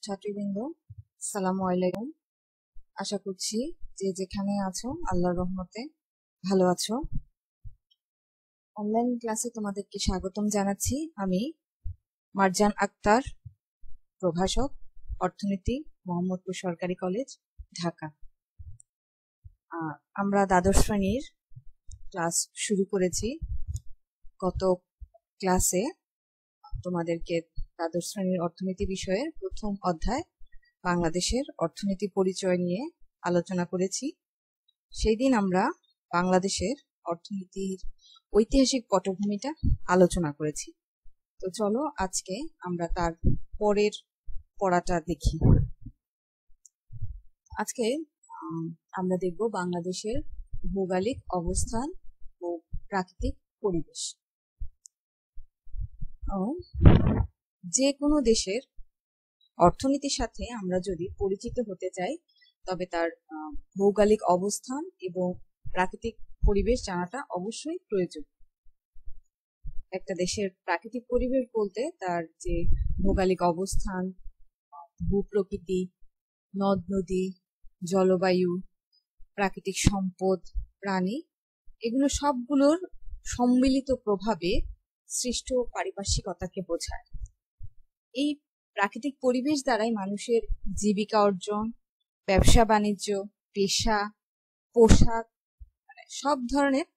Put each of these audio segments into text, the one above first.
ছাত্রীবৃন্দ, সালামু আলাইকুম। আশা করছি যে যেখানে আছো আল্লাহর রহমতে ভালো আছো। অনলাইন ক্লাসে তোমাদেরকে স্বাগতম জানাচ্ছি। আমি মারজান আক্তার, প্রভাষক, অর্থনীতি, মোহাম্মদপুর সরকারি কলেজ, ঢাকা। আমরা দ্বাদশ শ্রেণীর ক্লাস শুরু করেছি। গত ক্লাসে তোমাদেরকে দ্বাদশ শ্রেণীর অর্থনীতি বিষয়ের প্রথম অধ্যায় বাংলাদেশের অর্থনীতি পরিচয় নিয়ে আলোচনা করেছি। সেই দিন আমরা বাংলাদেশের অর্থনীতির ঐতিহাসিক পটভূমিটা আলোচনা করেছি। তো চলো আজকে আমরা তার পরের পড়াটা দেখি। আজকে আমরা দেখব বাংলাদেশের ভৌগোলিক অবস্থান ও প্রাকৃতিক পরিবেশ। যে কোনো দেশের অর্থনীতির সাথে আমরা যদি পরিচিত হতে চাই তবে তার ভৌগোলিক অবস্থান এবং প্রাকৃতিক পরিবেশ জানাটা অবশ্যই প্রয়োজন। একটা দেশের প্রাকৃতিক পরিবেশ বলতে তার যে ভৌগোলিক অবস্থান, ভূপ্রকৃতি, নদ নদী, জলবায়ু, প্রাকৃতিক সম্পদ, প্রাণী, এগুলো সবগুলোর সম্মিলিত প্রভাবে সৃষ্ট পারিপার্শ্বিকতাকে বোঝায়। এই প্রাকৃতিক পরিবেশ দ্বারাই মানুষের জীবিকা অর্জন, ব্যবসা বাণিজ্য, পেশা, পোশাক, সব ধরনের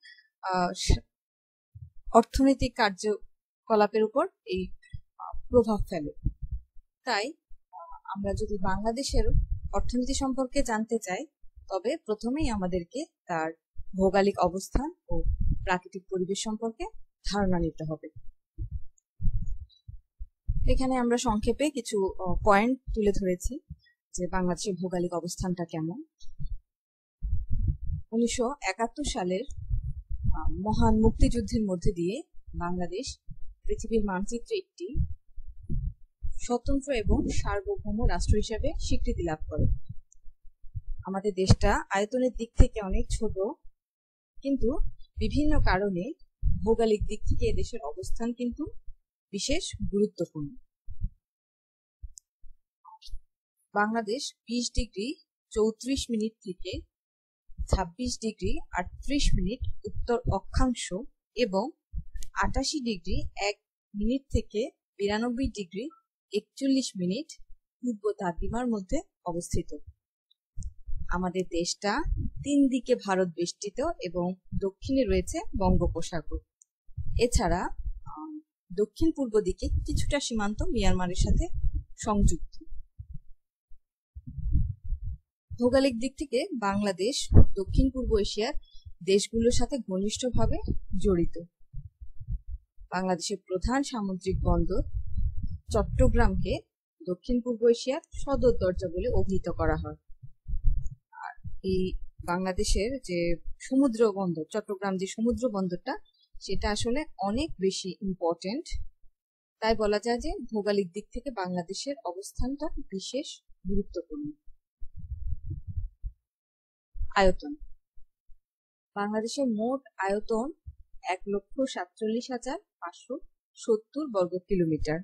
অর্থনৈতিক কার্যকলাপের উপর এই প্রভাব ফেলে। তাই আমরা যদি বাংলাদেশের অর্থনীতি সম্পর্কে জানতে চাই তবে প্রথমেই আমাদেরকে তার ভৌগোলিক অবস্থান ও প্রাকৃতিক পরিবেশ সম্পর্কে ধারণা নিতে হবে। এখানে আমরা সংক্ষেপে কিছু পয়েন্ট তুলে ধরেছি যে বাংলাদেশের ভৌগোলিক অবস্থানটা কেমন। 1971 সালের মহান মুক্তিযুদ্ধের মধ্যে দিয়ে বাংলাদেশ পৃথিবীর মানচিত্রে একটি স্বতন্ত্র এবং সার্বভৌম রাষ্ট্র হিসেবে স্বীকৃতি লাভ করে। আমাদের দেশটা আয়তনের দিক থেকে অনেক ছোট, কিন্তু বিভিন্ন কারণে ভৌগোলিক দিক থেকে এদেশের অবস্থান কিন্তু বিশেষ গুরুত্বপূর্ণ। বাংলাদেশ 20 ডিগ্রি 34 মিনিট থেকে 26 ডিগ্রি 38 মিনিট উত্তর অক্ষাংশ এবং 88 ডিগ্রি 1 মিনিট থেকে 92 ডিগ্রি 41 মিনিট পূর্ব দ্রাঘিমার মধ্যে অবস্থিত। আমাদের দেশটা 3 দিকে ভারত বেষ্টিত এবং দক্ষিণে রয়েছে বঙ্গোপসাগর। এছাড়া দক্ষিণ পূর্ব দিকে কিছুটা সীমান্ত মিয়ানমারের সাথে সংযুক্ত। ভৌগোলিক দিক থেকে বাংলাদেশ দক্ষিণ পূর্ব এশিয়ার দেশগুলোর সাথে ঘনিষ্ঠভাবে জড়িত। বাংলাদেশের প্রধান সামুদ্রিক বন্দর চট্টগ্রামকে দক্ষিণ পূর্ব এশিয়ার সদর দরজা বলে অভিহিত করা হয়। আর এই বাংলাদেশের যে সমুদ্র বন্দর, চট্টগ্রাম যে সমুদ্র বন্দরটা, সেটা আসলে অনেক বেশি ইম্পর্টেন্ট। তাই বলা যায় যে ভৌগোলিক দিক থেকে বাংলাদেশের অবস্থানটা বিশেষ গুরুত্বপূর্ণ। আয়তন। বাংলাদেশের মোট আয়তন 1,47,570 বর্গ কিলোমিটার।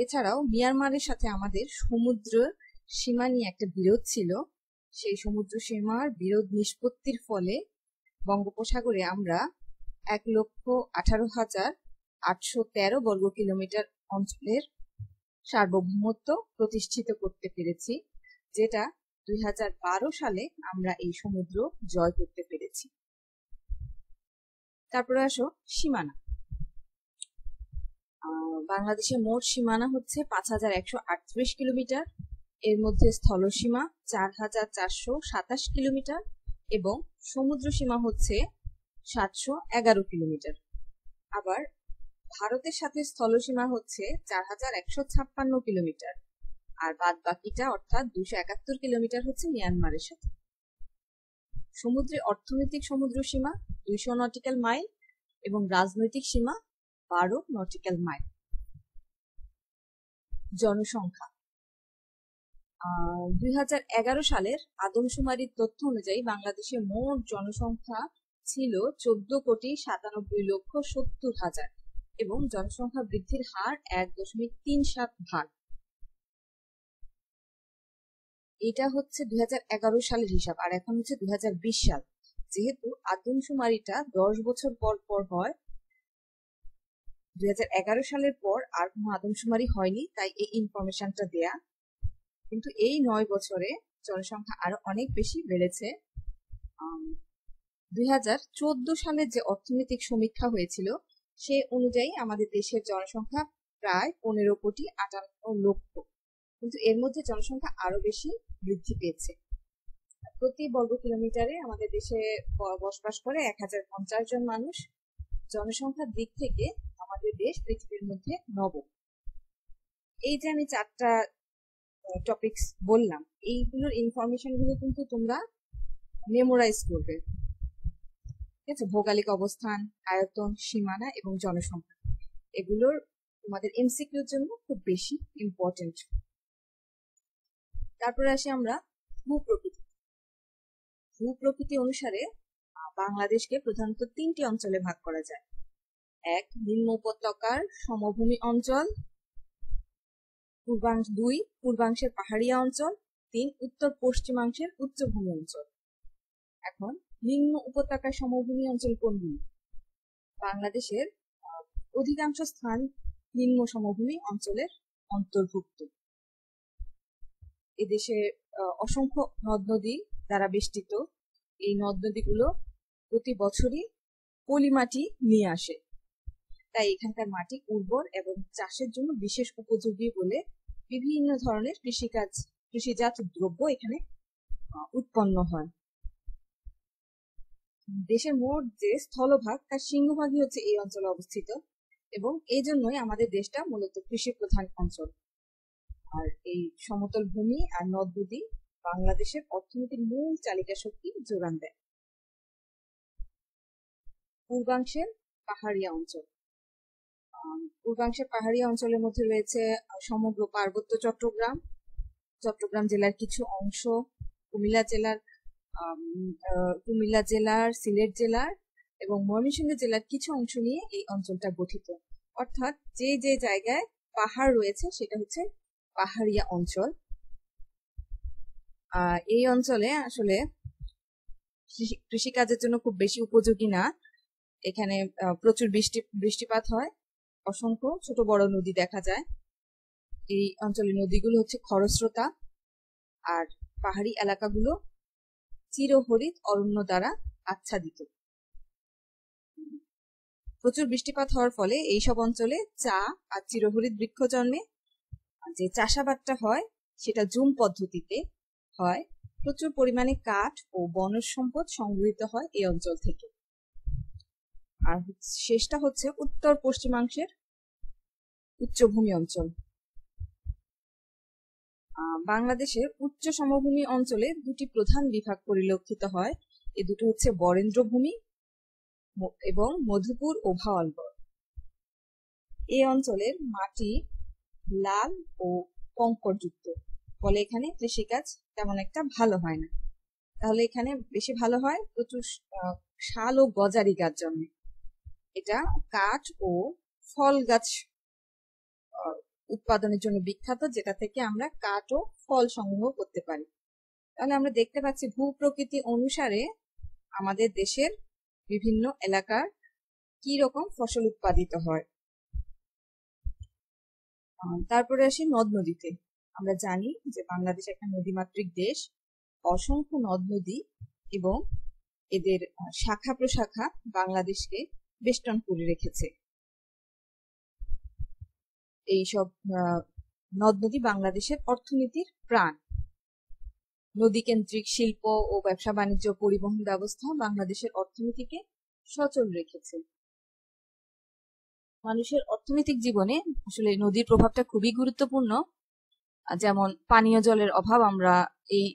এছাড়াও মিয়ানমারের সাথে আমাদের সমুদ্র সীমা নিয়ে একটা বিরোধ ছিল। সেই সমুদ্র সীমার বিরোধ নিষ্পত্তির ফলে বঙ্গোপসাগরে আমরা 1,18,813 বর্গ কিলোমিটার অঞ্চলের সার্বভৌমত্ব প্রতিষ্ঠিত করতে পেরেছি, যেটা 2012 সালে আমরা এই সমুদ্র জয় করতে পেরেছি। তারপরে আসো সীমানা। বাংলাদেশের মোট সীমানা হচ্ছে 5,138 কিলোমিটার। এর মধ্যে স্থলসীমা 4,427 কিলোমিটার এবং সমুদ্র সীমা হচ্ছে 711 কিলোমিটার। আবার ভারতের সাথে স্থলসীমা হচ্ছে 4,156 কিলোমিটার, আর বাদ বাকিটা অর্থাৎ 271 কিলোমিটার হচ্ছে মিয়ানমারের সাথে। সমুদ্রে অর্থনৈতিক সমুদ্র সীমা 200 নটিক্যাল মাইল এবং রাজনৈতিক সীমা 12 নটিক্যাল মাইল। জনসংখ্যা। 2011 সালের আদমশুমারির তথ্য অনুযায়ী বাংলাদেশের মোট জনসংখ্যা ছিল 14,97,70,000। এবং জনসংখ্যা বৃদ্ধির হার 1.37 ভাগ। এটা হচ্ছে 2011 সালের হিসাব, আর এখন হচ্ছে 2020 সাল। যেহেতু আদমশুমারিটা 10 বছর পর পর হয়, 2011 সালের পর আর কোনো আদমশুমারি হয়নি, তাই এই ইনফরমেশনটা দেয়া। কিন্তু এই 9 বছরে জনসংখ্যা আরো অনেক বেশি বেড়েছে। 2014 সালের যে অর্থনৈতিক সমীক্ষা হয়েছিল সে অনুযায়ী আমাদের দেশের জনসংখ্যা প্রায় 15,58,00,000, কিন্তু এর মধ্যে জনসংখ্যা আরো বেশি বৃদ্ধি পেয়েছে। প্রতি বর্গ কিলোমিটারে আমাদের দেশে বসবাস করে 1050 জন মানুষ। জনসংখ্যার দিক থেকে আমাদের দেশ পৃথিবীর মধ্যে নবম। এই যে আমি 4টা টপিকস বললাম, এইগুলোর ইনফরমেশন গুলো কিন্তু তোমরা মেমোরাইজ করবে, ঠিক আছে? ভৌগোলিক অবস্থান, আয়তন, সীমানা এবং জনসংখ্যা, এগুলোর তোমাদের এমসিকিউর জন্য খুব বেশি ইম্পর্টেন্ট। তারপরে আসি আমরা ভূপ্রকৃতি। ভূপ্রকৃতি অনুসারে বাংলাদেশকে প্রধানত 3টি অঞ্চলে ভাগ করা যায়। 1, নিম্ন উপত্যকার সমভূমি অঞ্চল। 2, পূর্বাংশের পাহাড়িয়া অঞ্চল। 3, উত্তর পশ্চিমাংশের উচ্চভূমি অঞ্চল। এখন নিম্ন উপত্যকার সমভূমি অঞ্চল কোনগুলি? বাংলাদেশের অধিকাংশ স্থান নিম্ন সমভূমি অঞ্চলের অন্তর্ভুক্ত। এদেশে অসংখ্য নদ নদী দ্বারা বেষ্টিত। এই নদ নদীগুলো প্রতি বছরই পলিমাটি নিয়ে আসে, তাই এখানকার মাটি উর্বর এবং চাষের জন্য বিশেষ উপযোগী বলে বিভিন্ন ধরনের কৃষিজাত দ্রব্য এখানে উৎপন্ন হয়। দেশের মোট যে স্থলভাগ তার সিংহভাগই হচ্ছে এই অঞ্চলে অবস্থিত, এবং এই জন্যই আমাদের দেশটা মূলত কৃষি প্রধান অঞ্চল। আর এই সমতল ভূমি আর নদ নদী বাংলাদেশের অর্থনীতির মূল চালিকা শক্তি যোগান দেয়। পূর্বাংশের পাহাড়িয়া অঞ্চল। পূর্বাংশের পাহাড়িয়া অঞ্চলের মধ্যে রয়েছে সমগ্র পার্বত্য চট্টগ্রাম জেলার কিছু অংশ, কুমিল্লা জেলার, সিলেট জেলার এবং ময়মনসিংহ জেলার কিছু অংশ নিয়ে এই অঞ্চলটা গঠিত। অর্থাৎ যে যে জায়গায় পাহাড় রয়েছে সেটা হচ্ছে পাহাড়িয়া অঞ্চল। এই অঞ্চলে আসলে কৃষিকাজের জন্য খুব বেশি উপযোগী না। এখানে প্রচুর বৃষ্টিপাত হয়, অসংখ্য ছোট বড় নদী দেখা যায়। এই অঞ্চলের নদীগুলো হচ্ছে খরস্রোতা, আর পাহাড়ি এলাকাগুলো চিরহরিৎ অরণ্য দ্বারা আচ্ছাদিত। প্রচুর বৃষ্টিপাত হওয়ার ফলে এইসব অঞ্চলে চা আর চিরহরিৎ বৃক্ষ জন্মে। যে চাষাবাদটা হয় সেটা জুম পদ্ধতিতে হয়। প্রচুর পরিমাণে কাঠ ও বনজ সম্পদ সংগৃহীত হয় এই অঞ্চল থেকে। আর শেষটা হচ্ছে উত্তর পশ্চিমাংশের উচ্চভূমি অঞ্চল। বাংলাদেশের উচ্চ সমভূমি অঞ্চলে 2টি প্রধান বিভাগ পরিলক্ষিত হয়। এ দুটো হচ্ছে বরেন্দ্রভূমি এবং মধুপুর ও ভাওয়ালগড়। এই অঞ্চলের মাটি লাল ও কঙ্করযুক্ত, ফলে এখানে কৃষিকাজ তেমন একটা ভালো হয় না। তাহলে এখানে বেশি ভালো হয় প্রচুর শাল ও গজারি গাছ জন্মে। এটা কাঠ ও ফল গাছ উৎপাদনের জন্য বিখ্যাত, যেটা থেকে আমরা কাঠ ও ফল সংগ্রহ করতে পারি। তাহলে আমরা দেখতে পাচ্ছি ভূপ্রকৃতি অনুসারে আমাদের দেশের বিভিন্ন এলাকার কি রকম ফসল উৎপাদিত হয়। তারপরে আসি নদ নদীতে। আমরা জানি যে বাংলাদেশ একটা নদীমাতৃক দেশ। অসংখ্য নদ নদী এবং এদের শাখা প্রশাখা বাংলাদেশকে বেষ্টন করে রেখেছে। এইসব নদ নদী বাংলাদেশের অর্থনীতির প্রাণ। নদীকেন্দ্রিক শিল্প ও ব্যবসা বাণিজ্য, পরিবহন ব্যবস্থা বাংলাদেশের অর্থনীতিকে সচল রেখেছে। মানুষের অর্থনৈতিক জীবনে আসলে নদীর প্রভাবটা খুবই গুরুত্বপূর্ণ। যেমন পানীয় জলের অভাব আমরা এই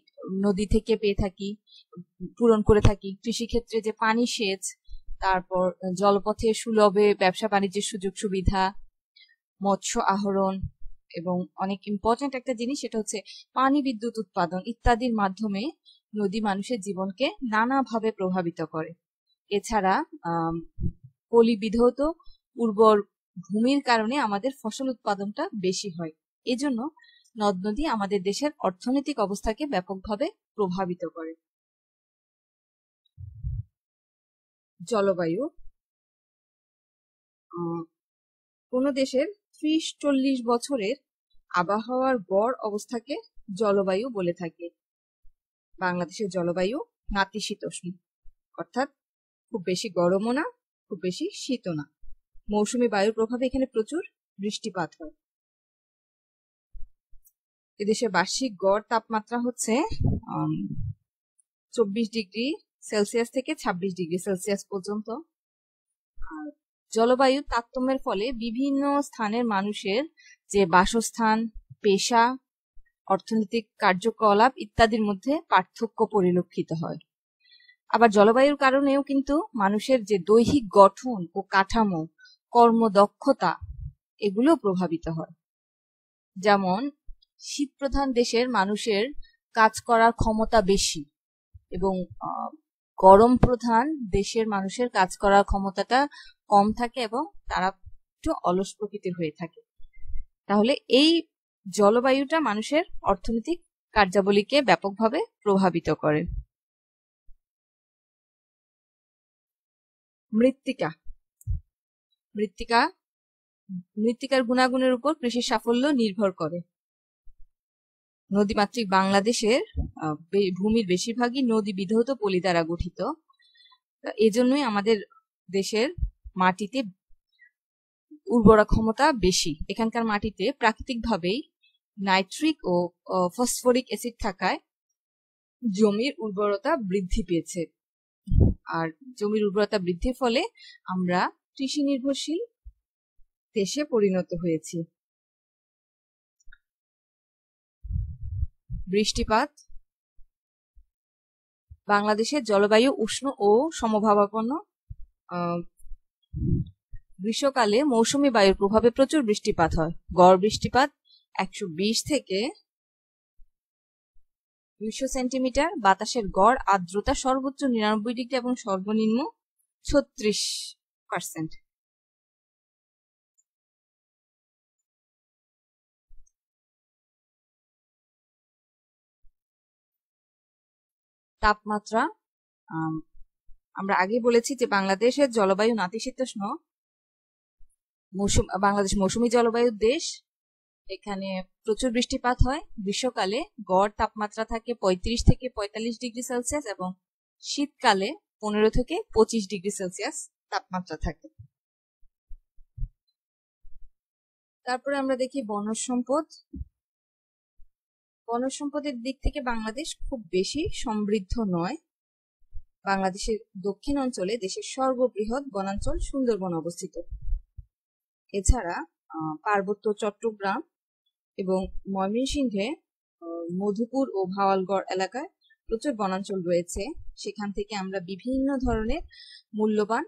নদী থেকে পেয়ে থাকি, পূরণ করে থাকি। কৃষিক্ষেত্রে যে পানি সেচ, তারপর জলপথে সুলভে ব্যবসা বাণিজ্যের সুযোগ সুবিধা, মৎস্য আহরণ, এবং অনেক ইম্পর্টেন্ট একটা জিনিস সেটা হচ্ছে পানি বিদ্যুৎ উৎপাদন ইত্যাদির মাধ্যমে নদী মানুষের জীবনকে নানাভাবে প্রভাবিত করে। এছাড়া পলি বিধৌত উর্বর ভূমির কারণে আমাদের ফসল উৎপাদনটা বেশি হয়। এজন্য নদ নদী আমাদের দেশের অর্থনৈতিক অবস্থাকে ব্যাপকভাবে প্রভাবিত করে। জলবায়ু কোন দেশের 30-40 বছরের আবহাওয়ার গড় অবস্থাকে জলবায়ু বলে থাকে। বাংলাদেশের জলবায়ু নাতিশীতোষ্ণ, অর্থাৎ খুব বেশি গরমও না, খুব বেশি শীতও না। মৌসুমী বায়ুর প্রভাবে এখানে প্রচুর বৃষ্টিপাত হয়। এদেশে বার্ষিক গড় তাপমাত্রা হচ্ছে 24 ডিগ্রি সেলসিয়াস থেকে 26 ডিগ্রি সেলসিয়াস পর্যন্ত। জলবায়ু তারতম্যের ফলে বিভিন্ন স্থানের মানুষের যে বাসস্থান, পেশা, অর্থনৈতিক কার্যকলাপ ইত্যাদির মধ্যে পার্থক্য পরিলক্ষিত হয়। আবার জলবায়ুর কারণেও কিন্তু মানুষের যে দৈহিক গঠন ও কাঠামো, কর্মদক্ষতা এগুলো প্রভাবিত হয়। যেমন শীতপ্রধান দেশের মানুষের কাজ করার ক্ষমতা বেশি এবং গরম প্রধান দেশের মানুষের কাজ করার ক্ষমতাটা কম থাকে এবং তারা একটু অলস প্রকৃতির হয়ে থাকে। তাহলে এই জলবায়ুটা মানুষের অর্থনৈতিক কার্যাবলীকে ব্যাপকভাবে প্রভাবিত করে। মৃত্তিকার গুণাগুণের উপর কৃষির সাফল্য নির্ভর করে। নদীমাতৃক বাংলাদেশের ভূমির বেশিরভাগই নদী বিধৌত পলি দ্বারা গঠিত। এজন্যই আমাদের দেশের মাটিতে উর্বরা ক্ষমতা বেশি। এখানকার মাটিতে প্রাকৃতিকভাবেই নাইট্রিক ও ফসফরিক অ্যাসিড থাকায় জমির উর্বরতা বৃদ্ধি পেয়েছে। আর জমির উর্বরতা বৃদ্ধির ফলে আমরা কৃষি নির্ভরশীল দেশে পরিণত হয়েছি। বৃষ্টিপাত বাংলাদেশের জলবায়ু উষ্ণ ও সমভাবাপন্ন। গ্রীষ্মকালে মৌসুমী বায়ুর প্রভাবে প্রচুর বৃষ্টিপাত হয়। গড় বৃষ্টিপাত 120 থেকে 200 সেন্টিমিটার। বাতাসের গড় আর্দ্রতা সর্বোচ্চ 99 ডিগ্রি এবং সর্বনিম্ন 36%। তাপমাত্রা আমরা আগে বলেছি যে বাংলাদেশের জলবায়ু নাতিশীতোষ্ণ। বাংলাদেশ মৌসুমী জলবায়ুর দেশ। এখানে প্রচুর বৃষ্টিপাত হয়। গ্রীষ্মকালে গড় তাপমাত্রা থাকে 35 থেকে 45 ডিগ্রি সেলসিয়াস এবং শীতকালে 15 থেকে 25 ডিগ্রি সেলসিয়াস তাপমাত্রা থাকে। তারপরে আমরা দেখি বনজ সম্পদ। বনজ সম্পদের দিক থেকে বাংলাদেশ খুব বেশি সমৃদ্ধ নয়। বাংলাদেশের দক্ষিণ অঞ্চলে দেশের সর্ববৃহৎ বনাঞ্চল সুন্দরবন অবস্থিত। এছাড়া পার্বত্য চট্টগ্রাম এবং ময়মনসিংহে মধুপুর ও ভাওয়ালগড় এলাকায় প্রচুর বনাঞ্চল রয়েছে। সেখান থেকে আমরা বিভিন্ন ধরনের মূল্যবান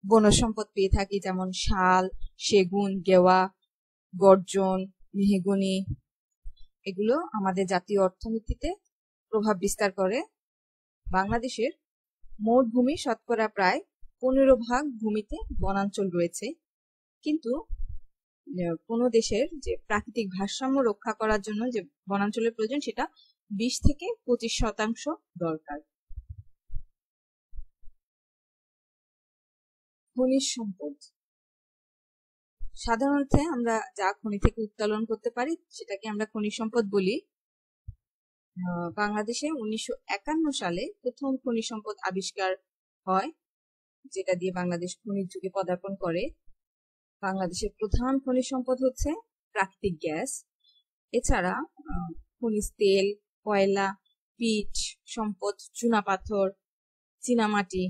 বনজ সম্পদ পেয়ে থাকি, যেমন শাল, সেগুন, গেওয়া, গর্জন, মেহগনি। এগুলো আমাদের জাতীয় অর্থনীতিতে প্রভাব বিস্তার করে। বাংলাদেশের মোট ভূমি শতকরা প্রায় 15% ভূমিতে বনাঞ্চল রয়েছে, কিন্তু কোন দেশের যে প্রাকৃতিক ভারসাম্য রক্ষা করার জন্য যে বনাঞ্চলের প্রয়োজন সেটা 20 থেকে 25% দরকার। খনিজ সম্পদ সাধারণত আমরা যা খনি থেকে উত্তোলন করতে পারি সেটাকে আমরা খনিজ সম্পদ বলি। বাংলাদেশে 1951 সালে প্রথম খনিজ সম্পদ আবিষ্কার হয়, যেটা দিয়ে বাংলাদেশ খনিজ যুগে পদার্পণ করে। বাংলাদেশের প্রধান খনিজ সম্পদ হচ্ছে প্রাকৃতিক গ্যাস। এছাড়া খনিজ তেল, কয়লা, পিট সম্পদ, চুনাপাথর, চীনামাটি,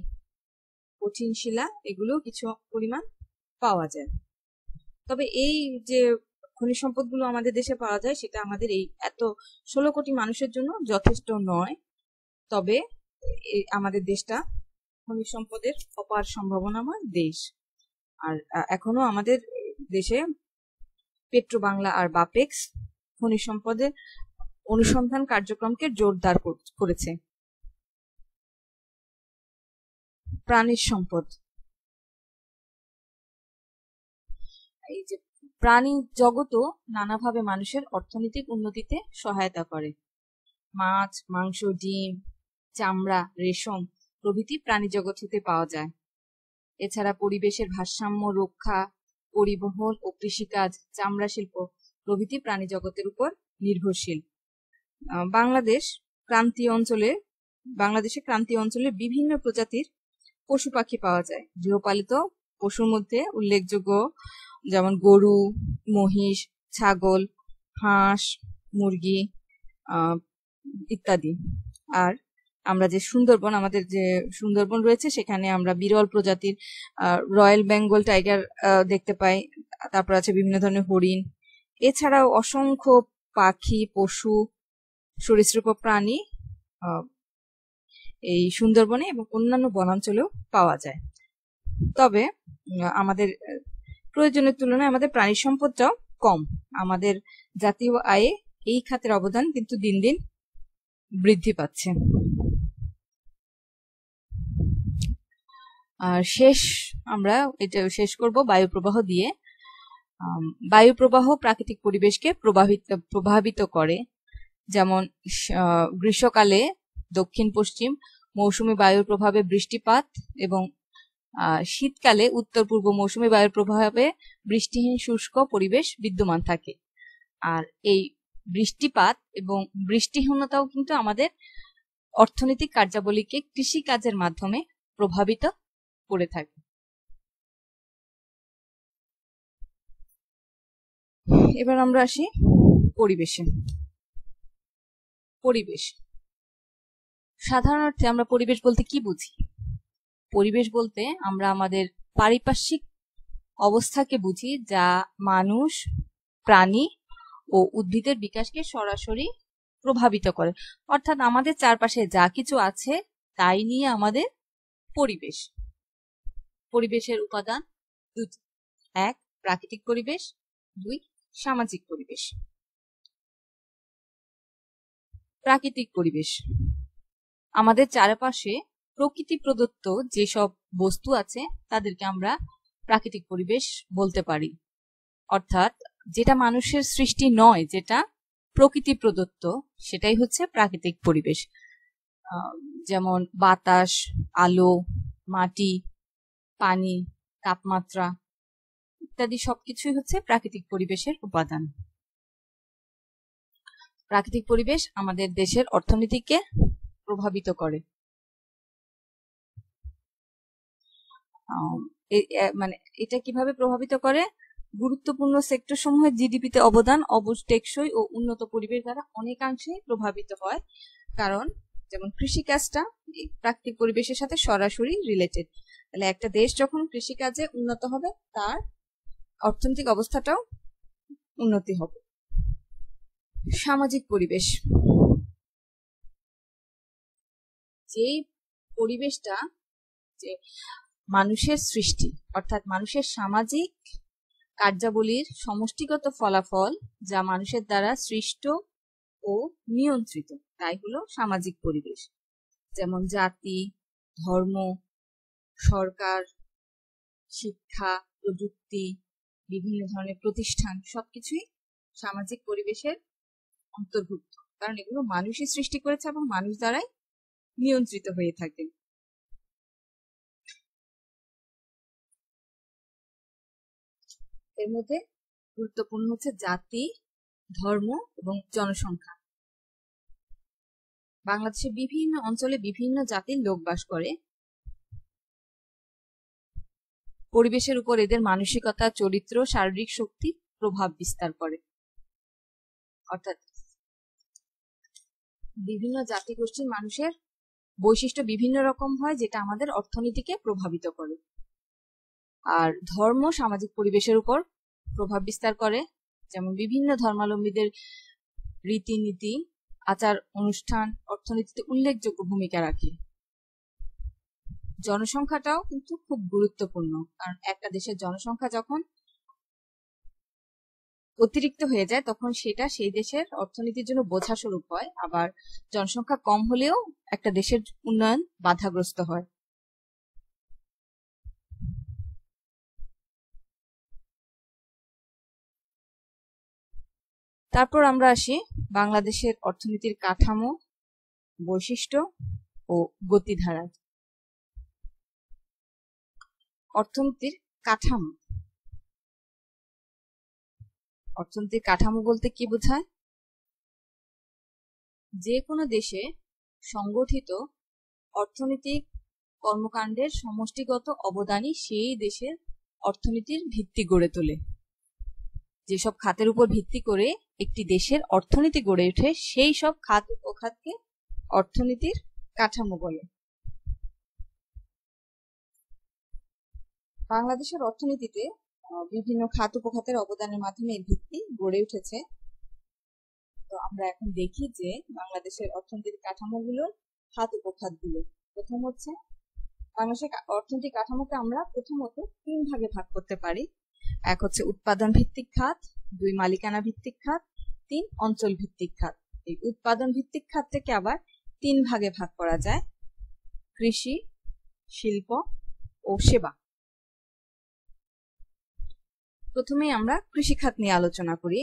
কঠিন শিলা এগুলো কিছু পরিমাণ পাওয়া যায়। তবে এই যে খনিজ সম্পদগুলো আমাদের দেশে পাওয়া যায় সেটা আমাদের এই এত 16 কোটি মানুষের জন্য যথেষ্ট নয়। তবে আমাদের দেশটা খনিজ সম্পদের অপার সম্ভাবনাময় দেশ। আর এখনো আমাদের দেশে পেট্রো বাংলা আর বাপেক্স খনিজ সম্পদের অনুসন্ধান কার্যক্রমকে জোরদার করেছে। প্রাণীজ সম্পদ এই যে প্রাণী জগতও নানাভাবে মানুষের অর্থনৈতিক উন্নতিতে সহায়তা করে। মাছ, মাংস, ডিম, চামড়া, রেশম প্রভৃতি প্রাণী জগৎ হতে পাওয়া যায়। এছাড়া পরিবেশের ভারসাম্য রক্ষা, পরিবহন ও কৃষিকাজ, চামড়া শিল্প প্রভৃতি প্রাণী জগতের উপর নির্ভরশীল। বাংলাদেশে ক্রান্তীয় অঞ্চলে বিভিন্ন প্রজাতির পশু পাখি পাওয়া যায়। গৃহপালিত পশুর মধ্যে উল্লেখযোগ্য যেমন গরু, মহিষ, ছাগল, হাঁস, মুরগি ইত্যাদি। আর আমরা যে আমাদের যে সুন্দরবন রয়েছে, সেখানে আমরা বিরল প্রজাতির রয়্যাল বেঙ্গল টাইগার দেখতে পাই। তারপর আছে বিভিন্ন ধরনের হরিণ। এছাড়াও অসংখ্য পাখি, পশু, সরীসৃপ প্রাণী এই সুন্দরবনে এবং অন্যান্য বনাঞ্চলেও পাওয়া যায়। তবে আমাদের প্রয়োজনের তুলনায় আমাদের প্রাণী সম্পদটাও কম। আমাদের জাতীয় আয়ে এই খাতের অবদান কিন্তু দিন দিন বৃদ্ধি পাচ্ছে। আর আমরা এটা শেষ করব বায়ু প্রবাহ দিয়ে। বায়ু প্রবাহ প্রাকৃতিক পরিবেশকে প্রভাবিত করে। যেমন গ্রীষ্মকালে দক্ষিণ পশ্চিম মৌসুমী বায়ুর প্রভাবে বৃষ্টিপাত এবং শীতকালে উত্তর পূর্ব মৌসুমী বায়ুর প্রভাবে বৃষ্টিহীন শুষ্ক পরিবেশ বিদ্যমান থাকে। আর এই বৃষ্টিপাত এবং বৃষ্টিহীনতাও কিন্তু আমাদের অর্থনৈতিক কার্যাবলীকে কৃষি কাজের মাধ্যমে প্রভাবিত করে থাকে। এবার আমরা আসি পরিবেশে। পরিবেশ সাধারণ অর্থে আমরা পরিবেশ বলতে কি বুঝি? পরিবেশ বলতে আমরা আমাদের পারিপার্শ্বিক অবস্থাকে বুঝি, যা মানুষ, প্রাণী ও উদ্ভিদের বিকাশকে সরাসরি প্রভাবিত করে। অর্থাৎ আমাদের চারপাশে যা কিছু আছে তাই নিয়ে আমাদের পরিবেশ। পরিবেশের উপাদান দুটি: এক, প্রাকৃতিক পরিবেশ; দুই, সামাজিক পরিবেশ। প্রাকৃতিক পরিবেশ আমাদের চারপাশে প্রকৃতি প্রদত্ত যেসব বস্তু আছে তাদেরকে আমরা প্রাকৃতিক পরিবেশ বলতে পারি। অর্থাৎ যেটা মানুষের সৃষ্টি নয়, যেটা প্রকৃতি প্রদত্ত, সেটাই হচ্ছে প্রাকৃতিক পরিবেশ। যেমন বাতাস, আলো, মাটি, পানি, তাপমাত্রা ইত্যাদি সবকিছুই হচ্ছে প্রাকৃতিক পরিবেশের উপাদান। প্রাকৃতিক পরিবেশ আমাদের দেশের অর্থনীতিকে প্রভাবিত করে। মানে এটা কিভাবে প্রভাবিত করে? গুরুত্বপূর্ণ সেক্টর সমূহের জিডিপিতে অবদান টেকসই ও উন্নত পরিবেশ দ্বারা অনেকাংশে প্রভাবিত হয়। কারণ যেমন কৃষিকাজটা প্রাকৃতিক পরিবেশের সাথে সরাসরি রিলেটেড। তাহলে একটা দেশ যখন কৃষিকাজে উন্নত হবে, তার অর্থনৈতিক অবস্থাটাও উন্নতি হবে। সামাজিক পরিবেশ, যেই পরিবেশটা যে মানুষের সৃষ্টি, অর্থাৎ মানুষের সামাজিক কার্যাবলীর সমষ্টিগত ফলাফল, যা মানুষের দ্বারা সৃষ্ট ও নিয়ন্ত্রিত, তাই হলো সামাজিক পরিবেশ। যেমন জাতি, ধর্ম, সরকার, শিক্ষা, প্রযুক্তি, বিভিন্ন ধরনের প্রতিষ্ঠান সবকিছুই সামাজিক পরিবেশের অন্তর্ভুক্ত, কারণ এগুলো মানুষই সৃষ্টি করেছে এবং মানুষ দ্বারাই নিয়ন্ত্রিত হয়ে থাকে। এর মধ্যে গুরুত্বপূর্ণ হচ্ছে জাতি, ধর্ম এবং জনসংখ্যা। বাংলাদেশের বিভিন্ন অঞ্চলে বিভিন্ন জাতির লোক বাস করে। পরিবেশের উপর এদের মানসিকতা, চরিত্র, শারীরিক শক্তি প্রভাব বিস্তার করে। অর্থাৎ বিভিন্ন জাতিগোষ্ঠীর মানুষের বৈশিষ্ট্য বিভিন্ন রকম হয়, যেটা আমাদের অর্থনীতিকে প্রভাবিত করে। আর ধর্ম সামাজিক পরিবেশের উপর প্রভাব বিস্তার করে। যেমন বিভিন্ন ধর্মাবলম্বীদের রীতিনীতি, আচার অনুষ্ঠান অর্থনীতিতে উল্লেখযোগ্য ভূমিকা রাখে। জনসংখ্যাটাও কিন্তু খুব গুরুত্বপূর্ণ, কারণ একটা দেশের জনসংখ্যা যখন অতিরিক্ত হয়ে যায় তখন সেটা সেই দেশের অর্থনীতির জন্য বোঝা স্বরূপ হয়। আবার জনসংখ্যা কম হলেও একটা দেশের উন্নয়ন বাধাগ্রস্ত হয়। তারপর আমরা আসি বাংলাদেশের অর্থনীতির কাঠামো, বৈশিষ্ট্য ও গতিধারা। অর্থনীতির কাঠামো। অর্থনীতির কাঠামো বলতে কি বোঝায়? যে কোনো দেশে সংগঠিত অর্থনৈতিক কর্মকাণ্ডের সমষ্টিগত অবদানই সেই দেশের অর্থনীতির ভিত্তি গড়ে তোলে। যেসব খাতের উপর ভিত্তি করে একটি দেশের অর্থনীতি গড়ে ওঠে, সেই সব খাত উপখাতকে অর্থনীতির কাঠামো বলে। বাংলাদেশের অর্থনীতিতে বিভিন্ন খাত উপখাতের অবদানের মাধ্যমে এর ভিত্তি গড়ে উঠেছে। তো আমরা এখন দেখি যে বাংলাদেশের অর্থনৈতিক কাঠামোগুলোর খাত উপখাতগুলো। প্রথম হচ্ছে বাংলাদেশের অর্থনৈতিক কাঠামোকে আমরা প্রথমত 3 ভাগে ভাগ করতে পারি। এক হচ্ছে উৎপাদন ভিত্তিক খাত, 2 মালিকানা ভিত্তিক খাত, 3 অঞ্চল ভিত্তিক খাত। এই উৎপাদন ভিত্তিক খাতটাকে আবার 3 ভাগে ভাগ করা যায়: কৃষি, শিল্প ও সেবা। প্রথমে আমরা কৃষি খাত নিয়ে আলোচনা করি।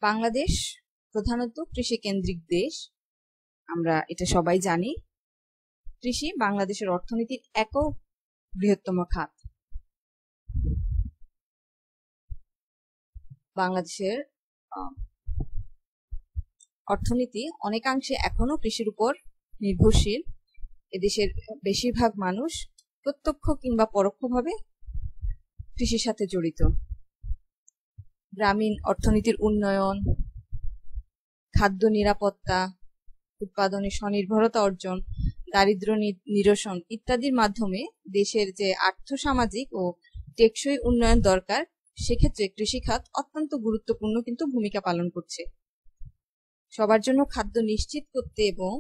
বাংলাদেশ প্রধানত কৃষি কেন্দ্রিক দেশ, আমরা এটা সবাই জানি। কৃষি বাংলাদেশের অর্থনীতির একক বৃহত্তম খাত। বাংলাদেশের অর্থনীতি অনেকাংশে এখনো কৃষির উপর নির্ভরশীল। এদেশের বেশিরভাগ মানুষ প্রত্যক্ষ কিংবা পরোক্ষভাবে কৃষির সাথে জড়িত। গ্রামীণ অর্থনীতির উন্নয়ন, খাদ্য নিরাপত্তা, উৎপাদনে স্বনির্ভরতা অর্জন, দারিদ্র্য নিরসন ইত্যাদির মাধ্যমে দেশের যে আর্থসামাজিক ও টেকসই উন্নয়ন দরকার, সেক্ষেত্রে কৃষি খাত অত্যন্ত গুরুত্বপূর্ণ কিন্তু ভূমিকা পালন করছে। সবার জন্য খাদ্য নিশ্চিত করতে এবং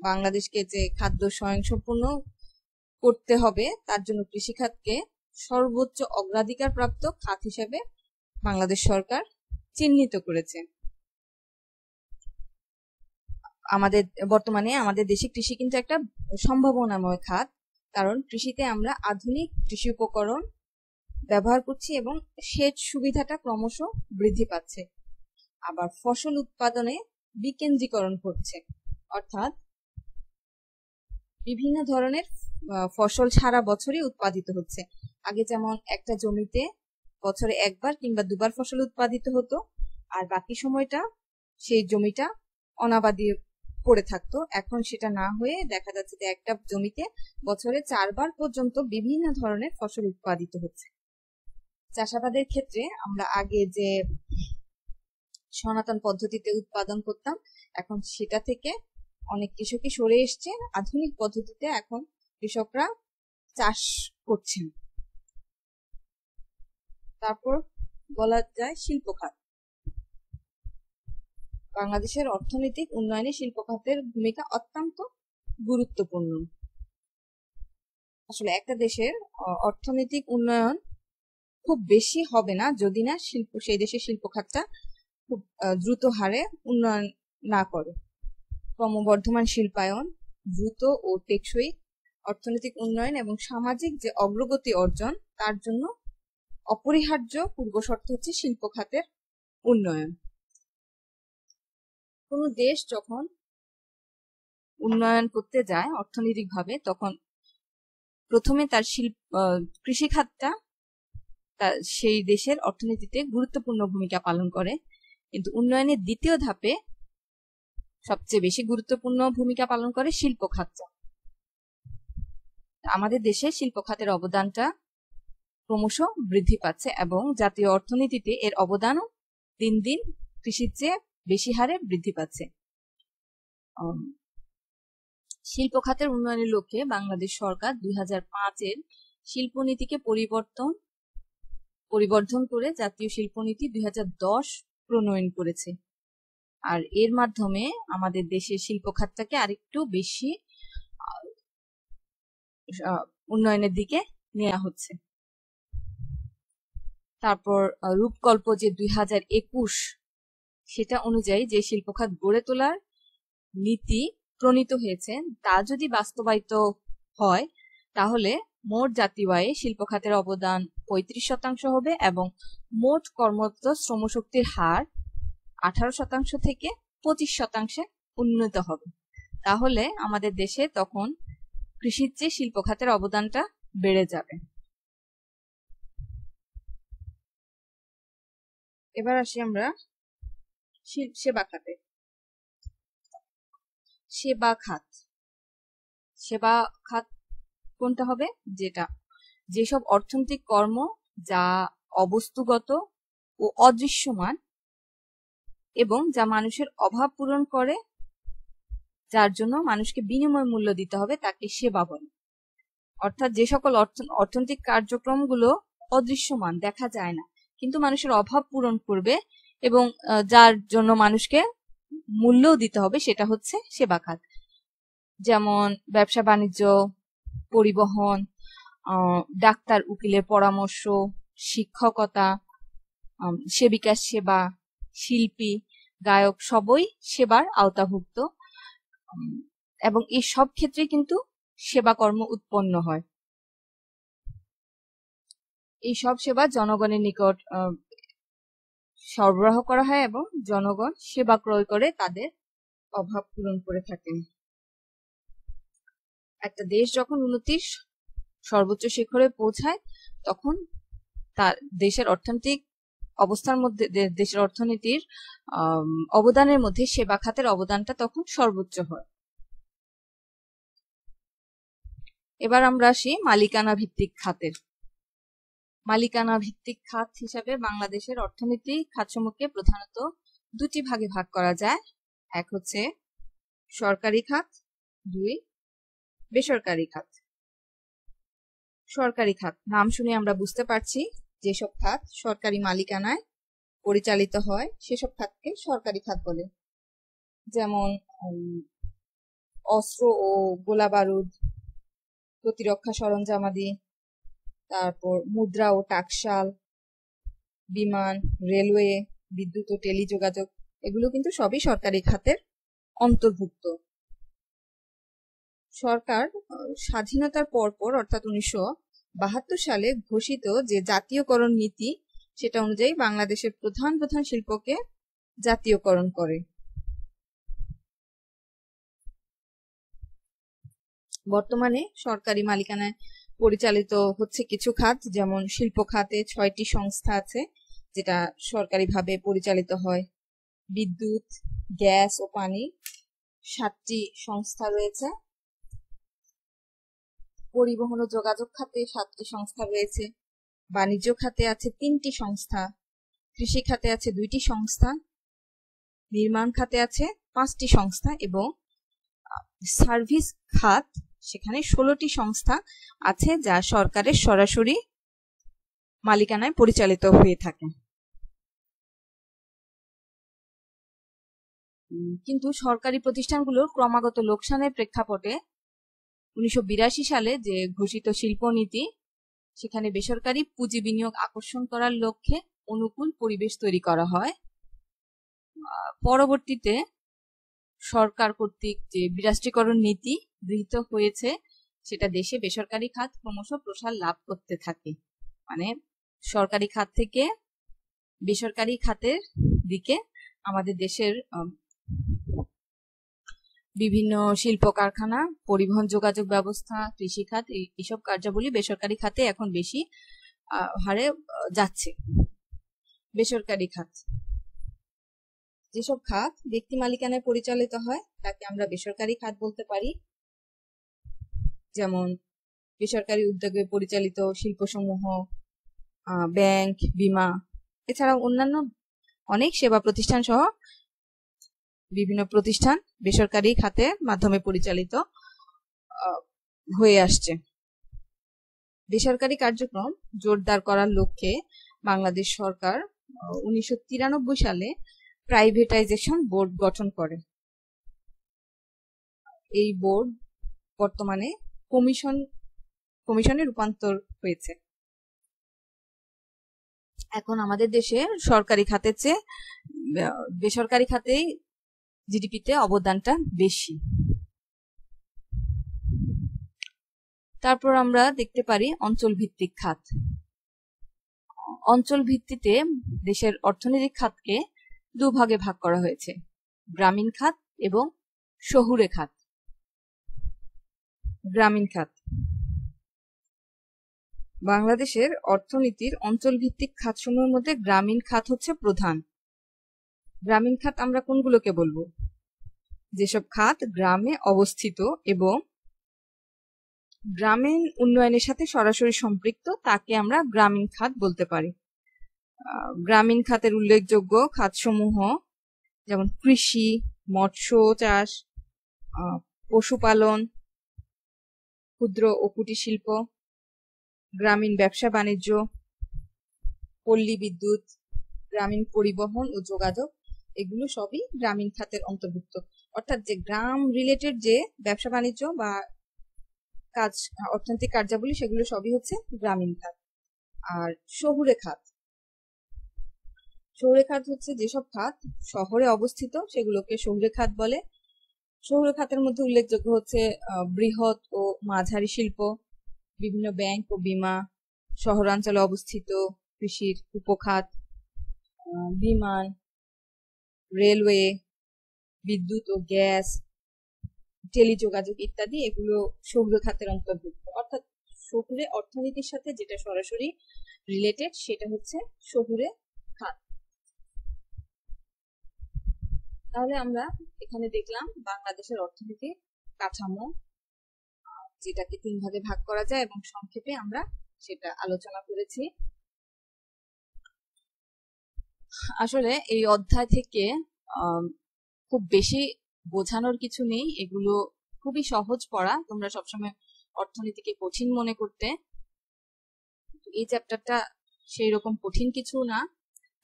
বাংলাদেশকে যে খাদ্য স্বয়ংসম্পূর্ণ করতে হবে, তার জন্য কৃষি খাতকে সর্বোচ্চ অগ্রাধিকার প্রাপ্ত খাত হিসেবে বাংলাদেশ সরকার চিহ্নিত করেছে। বর্তমানে আমাদের দেশে কৃষি কিন্তু একটা সম্ভাবনাময় খাত, কারণ কৃষিতে আমরা আধুনিক কৃষি উপকরণ ব্যবহার করছি এবং সেচ সুবিধাটা ক্রমশ বৃদ্ধি পাচ্ছে। আবার ফসল উৎপাদনে বিকেন্দ্রীকরণ করছে, অর্থাৎ বিভিন্ন ধরনের ফসল সারা বছরই উৎপাদিত হচ্ছে। আগে যেমন একটা জমিতে বছরে একবার কিংবা দুবার ফসল উৎপাদিত হতো, আর বাকি সময়টা সেই জমিটা অনাবাদি পড়ে থাকতো। এখন সেটা না হয়ে দেখা যাচ্ছে যে একটা জমিতে বছরে 4 বার পর্যন্ত বিভিন্ন ধরনের ফসল উৎপাদিত হচ্ছে। চাষাবাদের ক্ষেত্রে আমরা আগে যে সনাতন পদ্ধতিতে উৎপাদন করতাম, এখন সেটা থেকে অনেক কৃষকই সরে এসছে। আধুনিক পদ্ধতিতে এখন কৃষকরা চাষ করছেন। তারপর বলা যায় শিল্প খাত। বাংলাদেশের অর্থনৈতিক উন্নয়নে শিল্প খাতের ভূমিকা অত্যন্ত গুরুত্বপূর্ণ। আসলে একটা দেশের অর্থনৈতিক উন্নয়ন খুব বেশি হবে না যদি না সেই দেশের শিল্প খাতটা খুব দ্রুত হারে উন্নয়ন না করে। ক্রমবর্ধমান শিল্পায়ন, দ্রুত ও টেকসই অর্থনৈতিক উন্নয়ন এবং সামাজিক যে অগ্রগতি অর্জন, তার জন্য অপরিহার্য পূর্বশর্ত হচ্ছে শিল্প খাতের উন্নয়ন। কোন দেশ যখন উন্নয়ন করতে যায় অর্থনৈতিকভাবে, তখন প্রথমে তার কৃষি খাতটা সেই দেশের অর্থনীতিতে গুরুত্বপূর্ণ ভূমিকা পালন করে, কিন্তু উন্নয়নের দ্বিতীয় ধাপে সবচেয়ে বেশি গুরুত্বপূর্ণ ভূমিকা পালন করে শিল্প খাতটা। আমাদের দেশে শিল্প খাতের অবদানটা ক্রমশ বৃদ্ধি পাচ্ছে এবং জাতীয় অর্থনীতিতে এর অবদানও দিন দিন কৃষির চেয়ে বেশি হারে বৃদ্ধি পাচ্ছে। শিল্প খাতের উন্নয়নের লক্ষ্যে বাংলাদেশ সরকার 2005-এর শিল্পনীতিকে পরিবর্ধন করে জাতীয় শিল্পনীতি 2010 প্রণয়ন করেছে। আর এর মাধ্যমে আমাদের দেশের শিল্প খাতটাকে আরেকটু বেশি উন্নয়নের দিকে নেওয়া হচ্ছে। তারপর রূপকল্প যে 2021, সেটা অনুযায়ী যে শিল্প খাত গড়ে তোলার নীতি প্রণীত হয়েছে, তা যদি বাস্তবায়িত হয়, তাহলে মোট জাতীয় আয়ে শিল্প খাতের অবদান 35% হবে এবং মোট কর্মরত শ্রমশক্তির হার 18% থেকে 25% উন্নীত হবে। তাহলে আমাদের দেশে তখন কৃষির চেয়ে শিল্প খাতের অবদানটা বেড়ে যাবে। এবার আসি আমরা সেবা খাতে। সেবা খাত কোনটা হবে? যেসব অর্থনৈতিক কর্ম যা অবস্তুগত ও অদৃশ্যমান এবং যা মানুষের অভাব পূরণ করে, যার জন্য মানুষকে বিনিময় মূল্য দিতে হবে, তাকে সেবা বলে। অর্থাৎ যে সকল অর্থনৈতিক কার্যক্রমগুলো অদৃশ্যমান, দেখা যায় না, কিন্তু মানুষের অভাব পূরণ করবে এবং যার জন্য মানুষকে মূল্যও দিতে হবে, সেটা হচ্ছে সেবা খাত। যেমন ব্যবসা বাণিজ্য, পরিবহন, ডাক্তার উকিলের পরামর্শ, শিক্ষকতা, সেবিকার সেবা, শিল্পী, গায়ক সবই সেবার আওতাভুক্ত এবং এই সব ক্ষেত্রে কিন্তু সেবা কর্ম উৎপন্ন হয়। এই সব সেবা জনগণের নিকট সরবরাহ করা হয় এবং জনগণ সেবা ক্রয় করে তাদের অভাব পূরণ করে থাকেন। একটা দেশ যখন উন্নতির সর্বোচ্চ শিখরে পৌঁছায়, তখন তার দেশের অর্থনৈতিক অবস্থার মধ্যে, দেশের অর্থনীতির অবদানের মধ্যে সেবা খাতের অবদানটা তখন সর্বোচ্চ হয়। এবার আমরা আসি মালিকানা ভিত্তিক খাতের। মালিকানা ভিত্তিক খাত হিসাবে বাংলাদেশের অর্থনীতি খাতসমূহকে প্রধানত দুটি ভাগে ভাগ করা যায়। এক হচ্ছে সরকারি খাত, দুই বেসরকারি খাত। সরকারি খাত নাম শুনে আমরা বুঝতে পারছি যেসব খাত সরকারি মালিকানায় পরিচালিত হয় সেসব খাতকে সরকারি খাত বলে। যেমন অস্ত্র ও গোলা বারুদ, প্রতিরক্ষা সরঞ্জামাদি, তারপর মুদ্রা ও টাকশাল, বিমান, রেলওয়ে, বিদ্যুৎ ও টেলিযোগাযোগ, এগুলো কিন্তু সবই সরকারি খাতের অন্তর্ভুক্ত। সরকার স্বাধীনতার পরপর অর্থাৎ 1972 সালে ঘোষিত যে জাতীয়করণ নীতি, সেটা অনুযায়ী বাংলাদেশের প্রধান প্রধান শিল্পকে জাতীয়করণ করে। বর্তমানে সরকারি মালিকানায় পরিচালিত হচ্ছে কিছু খাত, যেমন শিল্প খাতে 6টি সংস্থা আছে যেটা সরকারিভাবে পরিচালিত হয়। বিদ্যুৎ, গ্যাস ও পানি 7টি সংস্থা রয়েছে। পরিবহন ও যোগাযোগ খাতে 7টি সংস্থা রয়েছে। বাণিজ্য খাতে আছে 3টি সংস্থা। কৃষি খাতে আছে 2টি সংস্থা। নির্মাণ খাতে আছে 5টি সংস্থা এবং সার্ভিস খাত, সেখানে 16টি সংস্থা আছে যা সরকারের সরাসরি মালিকানায় পরিচালিত হয়ে থাকে। কিন্তু সরকারি প্রতিষ্ঠানগুলোর ক্রমাগত লোকসানের প্রেক্ষাপটে 1982 সালে যে ঘোষিত শিল্পনীতি, সেখানে বেসরকারি পুঁজি বিনিয়োগ আকর্ষণ করার লক্ষ্যে অনুকূল পরিবেশ তৈরি করা হয়। পরবর্তীতে সরকার কর্তৃক যে বিরাষ্ট্রীকরণ নীতি গৃহীত হয়েছে, সেটা দেশে বেসরকারি খাত ক্রমশ প্রসার লাভ করতে থাকে। মানে সরকারি খাত থেকে বেসরকারি খাতের দিকে আমাদের দেশের বিভিন্ন শিল্প কারখানা, পরিবহন যোগাযোগ ব্যবস্থা, কৃষি খাত, এইসব কার্যাবলী বেসরকারি খাতে এখন বেশি হারে যাচ্ছে। বেসরকারি খাত, যেসব খাত ব্যক্তি মালিকানায় পরিচালিত হয় তাকে আমরা বেসরকারি খাত বলতে পারি। যেমন বেসরকারি উদ্যোগে পরিচালিত শিল্পসমূহ, ব্যাংক, বিমা, এছাড়াও অন্যান্য অনেক সেবা প্রতিষ্ঠান সহ বিভিন্ন প্রতিষ্ঠান বেসরকারি খাতের মাধ্যমে পরিচালিত হয়ে আসছে। বেসরকারি কার্যক্রম জোরদার করার লক্ষ্যে বাংলাদেশ সরকার 1993 সালে প্রাইভেটাইজেশন বোর্ড গঠন করে। এই বোর্ড বর্তমানে কমিশনে রূপান্তর হয়েছে। এখন আমাদের দেশে সরকারি খাতের চেয়ে বেসরকারি খাতেই জিডিপিতে অবদানটা বেশি। তারপর আমরা দেখতে পারি অঞ্চল ভিত্তিক খাত। অঞ্চল ভিত্তিতে দেশের অর্থনৈতিক খাতকে দুভাগে ভাগ করা হয়েছে, গ্রামীণ খাত এবং শহুরে খাত। গ্রামীণ খাত বাংলাদেশের অর্থনীতির অঞ্চল ভিত্তিক খাতসমূহের মধ্যে গ্রামীণ খাত হচ্ছে প্রধান। গ্রামীণ খাত আমরা কোনগুলোকে বলবো? যেসব খাত গ্রামে অবস্থিত এবং গ্রামীণ উন্নয়নের সাথে সরাসরি সম্পৃক্ত তাকে আমরা গ্রামীণ খাত বলতে পারি। গ্রামীণ খাতের উল্লেখযোগ্য খাতসমূহ যেমন কৃষি, মৎস্য চাষ, পশুপালন, ক্ষুদ্র ও কুটির শিল্প, গ্রামীণ ব্যবসা বাণিজ্য, পল্লী বিদ্যুৎ, গ্রামীণ পরিবহন ও যোগাযোগ, এগুলো সবই গ্রামীণ খাতের অন্তর্ভুক্ত। অর্থাৎ যে গ্রাম রিলেটেড যে ব্যবসা বাণিজ্য বা কাজ, অর্থনৈতিক কার্যাবলী, সেগুলো সবই হচ্ছে গ্রামীণ খাত। আর শহুরে খাত, শহুরে খাত হচ্ছে যেসব খাত শহরে অবস্থিত সেগুলোকে শহুরে খাত বলে। শহুরে খাতের মধ্যে উল্লেখযোগ্য হচ্ছে বৃহৎ ও মাঝারি শিল্প, বিভিন্ন ব্যাংক ও বীমা, শহরাঞ্চলে অবস্থিত কৃষির উপখাত, বিমান, রেলওয়ে, বিদ্যুৎ ও গ্যাস, টেলিযোগাযোগ ইত্যাদি, এগুলো শহুরে খাতের অন্তর্ভুক্ত। অর্থাৎ শহুরে অর্থনীতির সাথে যেটা সরাসরি রিলেটেড সেটা হচ্ছে শহুরে খাত। তাহলে আমরা এখানে দেখলাম বাংলাদেশের অর্থনীতির কাঠামো, যেটাকে 3 ভাগে ভাগ করা যায় এবং সংক্ষেপে আমরা সেটা আলোচনা করেছি। আসলে এই অধ্যায় থেকে খুব বেশি বোঝানোর কিছু নেই, এগুলো খুবই সহজ পড়া। তোমরা সবসময় অর্থনীতিকে কঠিন মনে করতে, এই চ্যাপ্টারটা সেই রকম কঠিন কিছু না,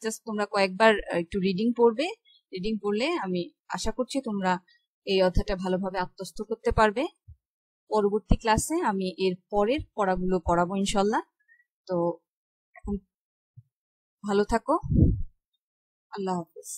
জাস্ট তোমরা কয়েকবার একটু রিডিং পড়বে। রিডিং পড়লে আমি আশা করছি তোমরা এই অধ্যায়টা ভালোভাবে আত্মস্থ করতে পারবে। পরবর্তী ক্লাসে আমি এর পরের পড়াগুলো পড়াবো ইনশাল্লাহ। তো এখন ভালো থাকো, আল্লাহ হাফেজ।